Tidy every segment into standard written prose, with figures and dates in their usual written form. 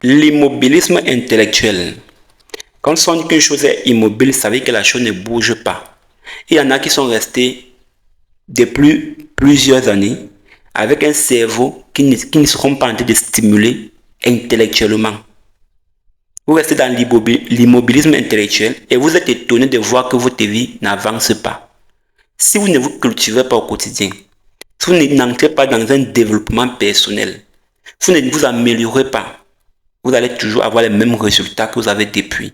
L'immobilisme intellectuel. Quand on sent qu'une chose est immobile, ça veut dire que la chose ne bouge pas. Il y en a qui sont restés depuis plusieurs années avec un cerveau qui ne seront pas en train de stimuler intellectuellement. Vous restez dans l'immobilisme intellectuel et vous êtes étonné de voir que votre vie n'avance pas. Si vous ne vous cultivez pas au quotidien, si vous n'entrez pas dans un développement personnel, vous ne vous améliorez pas, vous allez toujours avoir les mêmes résultats que vous avez depuis.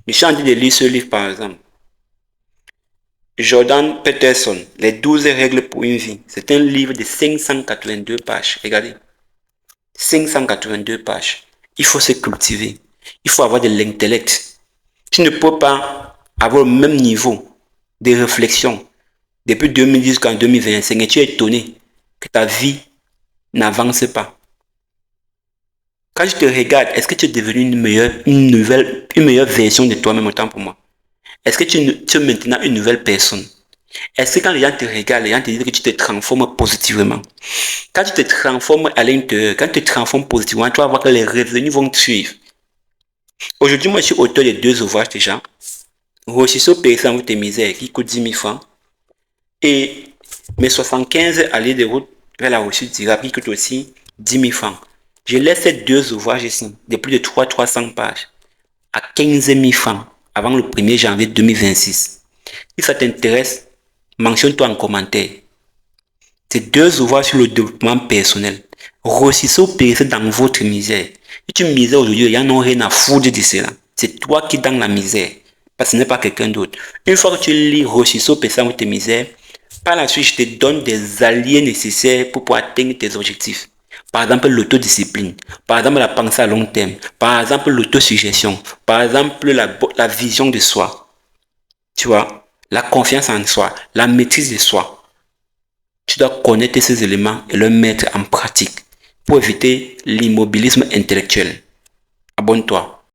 Je suis en train de lire ce livre par exemple. Jordan Peterson, Les 12 règles pour une vie. C'est un livre de 582 pages. Regardez. 582 pages. Il faut se cultiver. Il faut avoir de l'intellect. Tu ne peux pas avoir le même niveau de réflexion depuis 2010 jusqu'en 2025 et tu es étonné que ta vie n'avance pas. Quand je te regarde, est-ce que tu es devenu une meilleure version de toi-même autant pour moi? Est-ce que tu es maintenant une nouvelle personne? Est-ce que quand les gens te regardent, les gens te disent que tu te transformes positivement? Quand tu te transformes à l'intérieur, quand tu te transformes positivement, tu vas voir que les revenus vont te suivre. Aujourd'hui, moi, je suis auteur de 2 ouvrages déjà. Réussissez personne avec tes misères qui coûte 10 000 francs. Et mes 75 allées de route vers la réussite durable qui coûte aussi 10 000 francs. Je laisse ces 2 ouvrages ici, de plus de 300 pages, à 15 000 francs avant le 1er janvier 2026. Si ça t'intéresse, mentionne-toi en commentaire. Ces 2 ouvrages sur le développement personnel. Réussissez au périr dans votre misère. Si tu misères aujourd'hui, il y en a rien à foutre de cela. C'est toi qui es dans la misère. Parce que ce n'est pas quelqu'un d'autre. Une fois que tu lis Réussissez au périr dans tes misères, par la suite, je te donne des alliés nécessaires pour pouvoir atteindre tes objectifs. Par exemple, l'autodiscipline. Par exemple, la pensée à long terme. Par exemple, l'autosuggestion. Par exemple, la vision de soi. Tu vois, la confiance en soi, la maîtrise de soi. Tu dois connaître ces éléments et les mettre en pratique pour éviter l'immobilisme intellectuel. Abonne-toi.